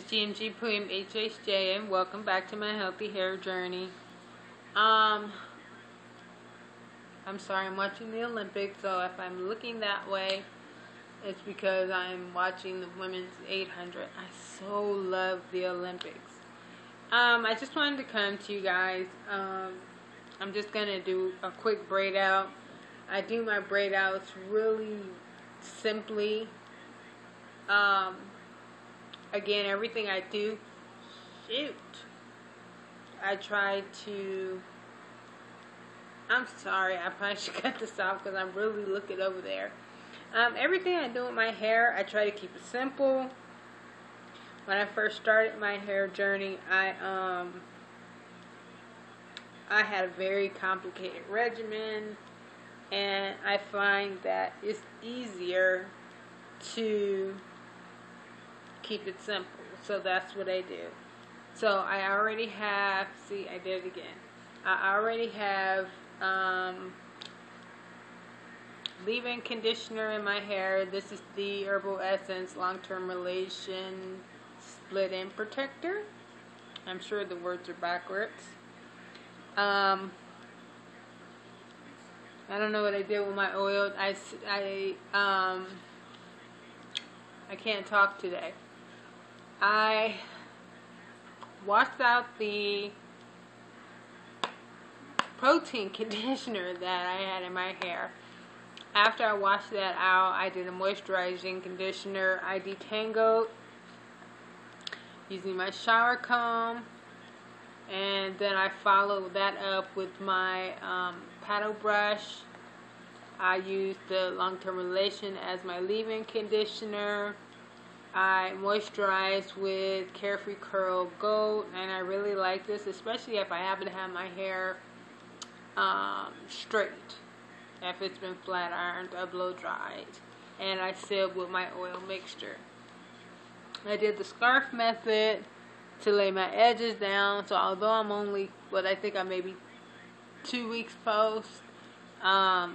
Gmgpulliamhhj, and welcome back to my healthy hair journey. I'm sorry, I'm watching the Olympics, so if I'm looking that way, it's because I'm watching the women's 800. I so love the Olympics. I just wanted to come to you guys. I'm just gonna do a quick braid out. I do my braid outs really simply. Again, everything I do, I try to, I'm sorry, I probably should cut this off because I'm really looking over there. Everything I do with my hair, I try to keep it simple. When I first started my hair journey, I had a very complicated regimen, and I find that it's easier to keep it simple. So that's what I do. So I already have, see, I did it again. I already have leave-in conditioner in my hair. This is the Herbal Essence Long-Term Relation Split-In Protector. I'm sure the words are backwards. I don't know what I did with my oil. I can't talk today. I washed out the protein conditioner that I had in my hair. After I washed that out, I did a moisturizing conditioner. I detangled using my shower comb, and then I followed that up with my paddle brush. I used the Long-Term Relation as my leave-in conditioner. I moisturized with Carefree Curl Gold, and I really like this, especially if I happen to have my hair straight. If it's been flat ironed or blow dried, and I sealed with my oil mixture. I did the scarf method to lay my edges down. So although I'm only, I think I'm maybe 2 weeks post, I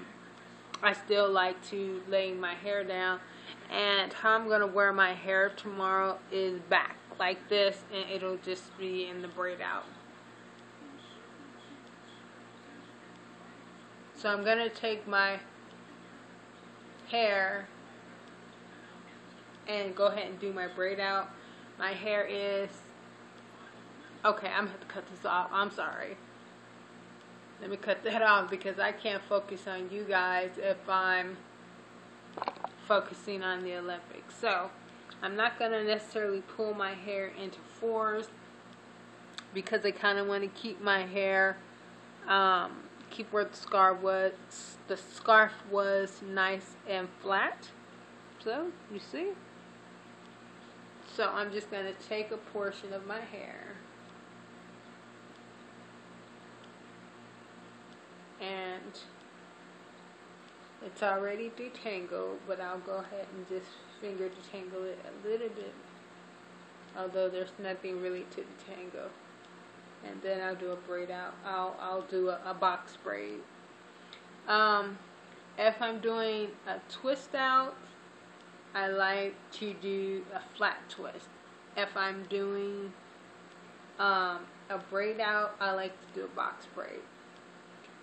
still like to lay my hair down. And how I'm gonna wear my hair tomorrow is back like this, and it'll just be in the braid out. So I'm gonna take my hair and go ahead and do my braid out. My hair is, okay, I'm gonna have to cut this off. I'm sorry. Let me cut that off because I can't focus on you guys if I'm focusing on the Olympics. So I'm not going to necessarily pull my hair into fours because I kind of want to keep my hair, keep where the scarf was nice and flat. So you see. So I'm just going to take a portion of my hair and it's already detangled, but I'll go ahead and just finger detangle it a little bit, although there's nothing really to detangle. And then I'll do a braid out. I'll do a box braid. If I'm doing a twist out, I like to do a flat twist. If I'm doing a braid out, I like to do a box braid.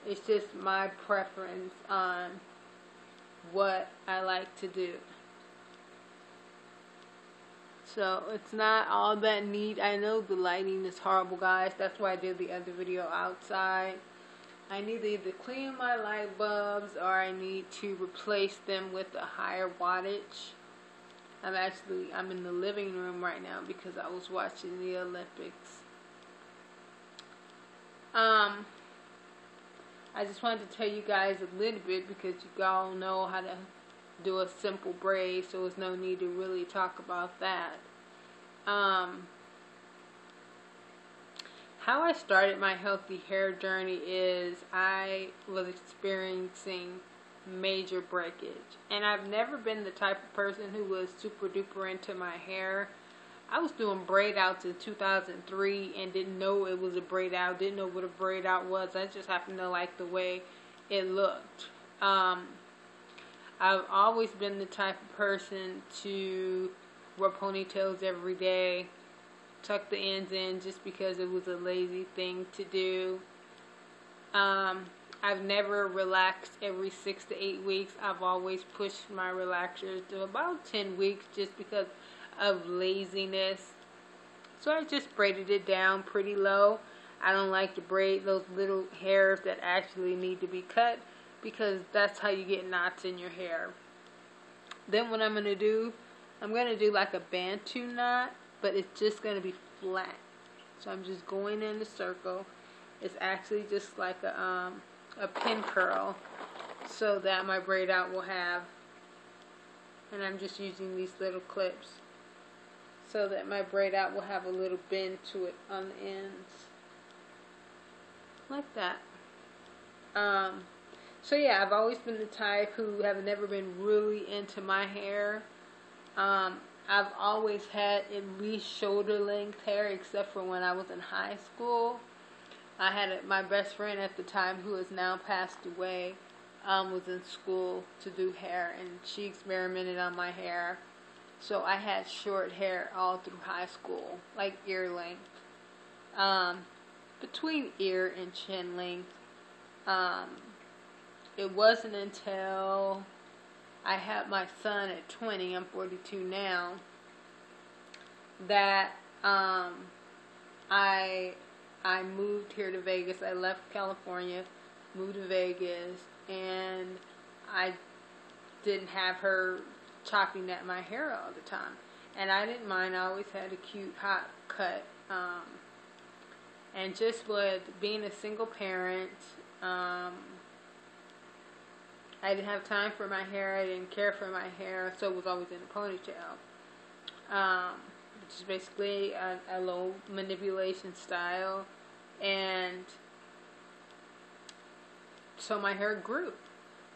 It's just my preference on what I like to do. So it's not all that neat. I know the lighting is horrible, guys. That's why I did the other video outside. I need to either clean my light bulbs or I need to replace them with a higher wattage. I'm in the living room right now because I was watching the Olympics. I just wanted to tell you guys a little bit because you all know how to do a simple braid, so there's no need to really talk about that. How I started my healthy hair journey is I was experiencing major breakage, and I've never been the type of person who was super duper into my hair. I was doing braid outs in 2003 and didn't know it was a braid out, didn't know what a braid out was. I just happened to like the way it looked. I've always been the type of person to wear ponytails every day. tuck the ends in just because it was a lazy thing to do. I've never relaxed every 6 to 8 weeks. I've always pushed my relaxers to about 10 weeks just because of laziness. So I just braided it down pretty low. I don't like to braid those little hairs that actually need to be cut because that's how you get knots in your hair. Then what I'm going to do like a Bantu knot, but it's just going to be flat. So I'm just going in the circle. It's actually just like a pin curl so that my braid out will have, and I'm just using these little clips so that my braid out will have a little bend to it on the ends. Like that. So yeah, I've always been the type who have never been really into my hair. I've always had at least shoulder length hair, except for when I was in high school. I had my best friend at the time, who has now passed away, was in school to do hair, and she experimented on my hair. So I had short hair all through high school, like ear length, between ear and chin length. It wasn't until I had my son at 20, I'm 42 now, that I moved here to Vegas. I left California, moved to Vegas, and I didn't have her chopping at my hair all the time. And I didn't mind. I always had a cute hot cut. And just with being a single parent, I didn't have time for my hair. I didn't care for my hair, so it was always in a ponytail. Which is basically a low manipulation style. And so my hair grew.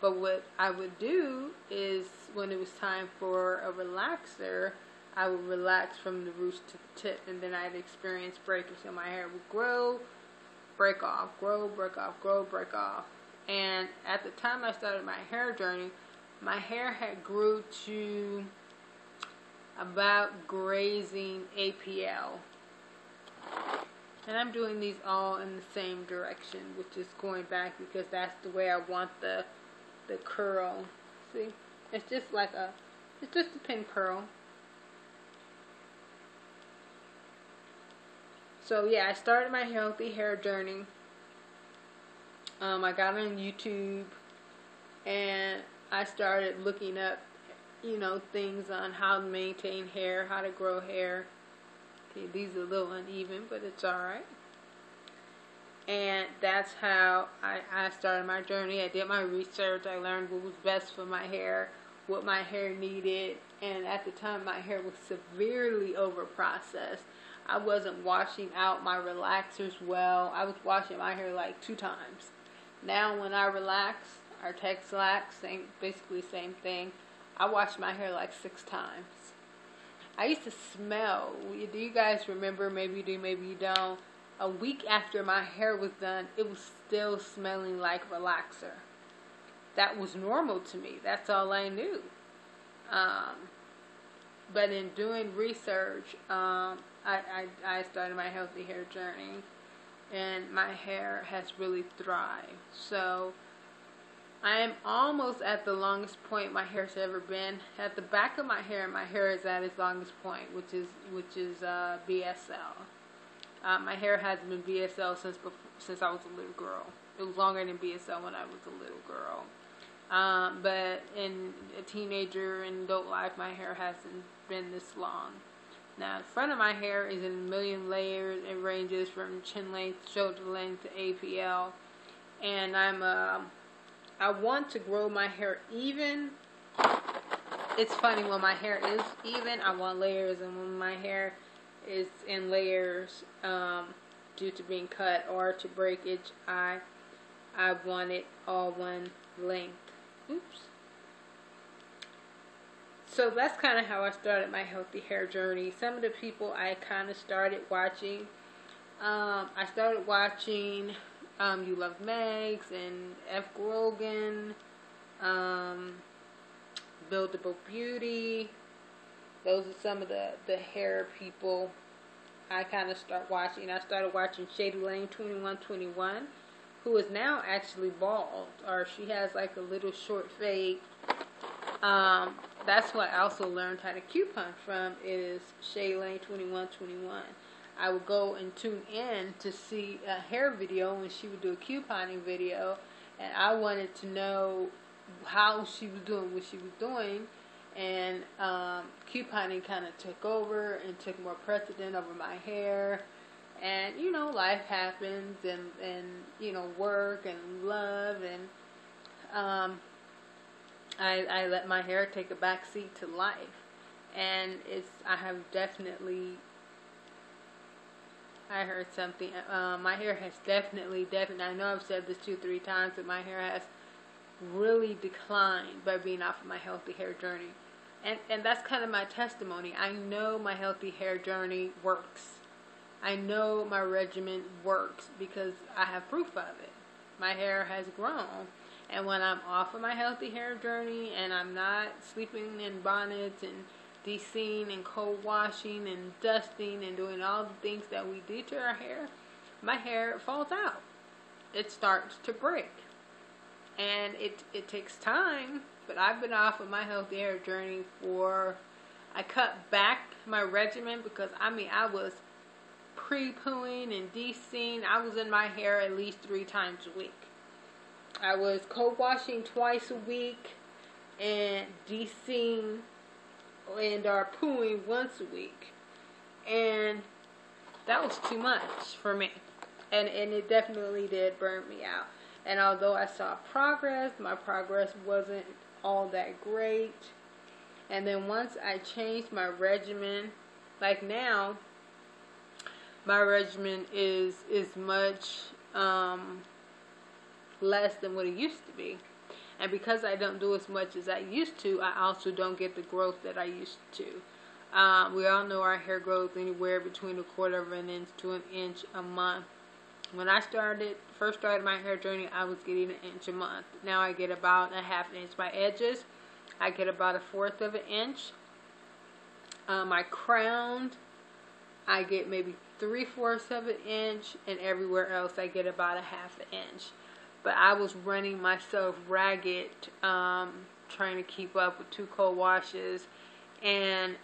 But what I would do is, when it was time for a relaxer, I would relax from the roots to the tip, and then I'd experience breakage. So my hair would grow, break off, grow, break off, grow, break off. And at the time I started my hair journey, my hair had grew to about grazing APL. And I'm doing these all in the same direction, which is going back because that's the way I want the curl. See? It's just a pin curl. So yeah, I started my healthy hair journey. I got on YouTube and I started looking up, things on how to maintain hair, how to grow hair. Okay, these are a little uneven, but it's alright. And that's how I started my journey. I did my research. I learned what was best for my hair, what my hair needed. And at the time, my hair was severely over-processed. I wasn't washing out my relaxers well. I was washing my hair like 2 times. Now when I relax, or Texlax, basically same thing, I wash my hair like 6 times. I used to smell. Do you guys remember? Maybe you do, maybe you don't. A week after my hair was done, it was still smelling like relaxer. That was normal to me. That's all I knew. But in doing research, I started my healthy hair journey, and my hair has really thrived. So I am almost at the longest point my hair's ever been. At the back of my hair is at its longest point, which is BSL. My hair hasn't been BSL since I was a little girl. It was longer than BSL when I was a little girl. But in a teenager and adult life, my hair hasn't been this long. Now, the front of my hair is in a million layers. It ranges from chin length, shoulder length to APL. And I want to grow my hair even. It's funny, when my hair is even, I want layers, and when my hair is in layers due to being cut or to breakage, I want it all one length. Oops. So that's kind of how I started my healthy hair journey. Some of the people I kind of started watching, I started watching You Love Megs and F. Grogan, Buildable Beauty. Those are some of the hair people I kind of start watching. I started watching Shady Lane 2121, who is now actually bald, or she has like a little short fade. That's what I also learned how to coupon from, is Shady Lane 2121. I would go and tune in to see a hair video when she would do a couponing video, and I wanted to know how she was doing what she was doing, and couponing kind of took over and took more precedent over my hair. And you know, life happens, and you know, work and love, and I let my hair take a back seat to life. And I have definitely, I heard something, my hair has definitely, I know I've said this 2-3 times, that my hair has really declined by being off of my healthy hair journey. And that's kind of my testimony. I know my healthy hair journey works. I know my regimen works because I have proof of it. My hair has grown. And when I'm off of my healthy hair journey and I'm not sleeping in bonnets and de-seeing and cold washing and dusting and doing all the things that we do to our hair, my hair falls out. It starts to break. And it takes time, but I've been off of my healthy hair journey I cut back my regimen because, I mean, I was pre-pooing and de-seeing. I was in my hair at least 3 times a week. I was cold washing twice a week and de-seeing and pooing once a week. And that was too much for me. And it definitely did burn me out. And although I saw progress, my progress wasn't all that great. And then once I changed my regimen, like now, my regimen is much less than what it used to be. And because I don't do as much as I used to, I also don't get the growth that I used to. We all know our hair grows anywhere between 1/4 of an inch to an inch a month. When I first started my hair journey, I was getting 1 inch a month. Now I get about 1/2 inch. My edges, I get about 1/4 of an inch. My crown, I get maybe 3/4 of an inch, and everywhere else I get about 1/2 inch. But I was running myself ragged, trying to keep up with 2 cold washes, and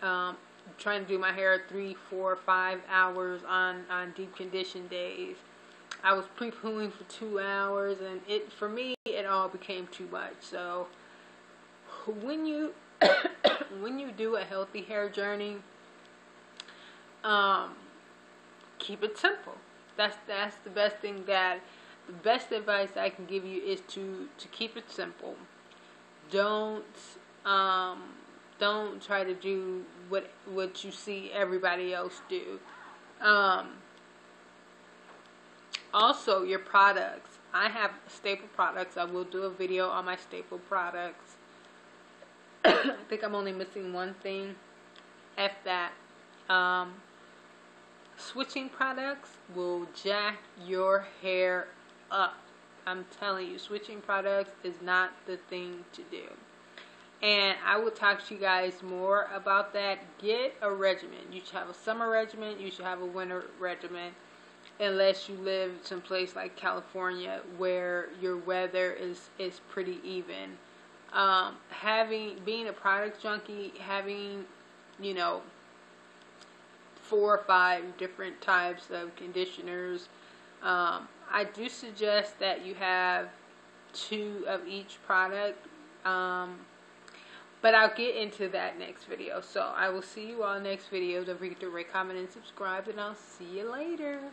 trying to do my hair 3, 4, 5 hours on deep condition days. I was pre-pooing for 2 hours, and for me, it all became too much. So when you when you do a healthy hair journey, keep it simple. That's the best thing. The best advice I can give you is to keep it simple. Don't try to do what you see everybody else do. Also, your products. I have staple products. I will do a video on my staple products. I think I'm only missing one thing. F that. Switching products will jack your hair up. I'm telling you, switching products is not the thing to do. And I will talk to you guys more about that. Get a regimen. You should have a summer regimen. You should have a winter regimen. Unless you live someplace like California where your weather is pretty even. Being a product junkie, having, 4 or 5 different types of conditioners. I do suggest that you have 2 of each product. But I'll get into that next video. So I will see you all next video. Don't forget to rate, comment, and subscribe, and I'll see you later.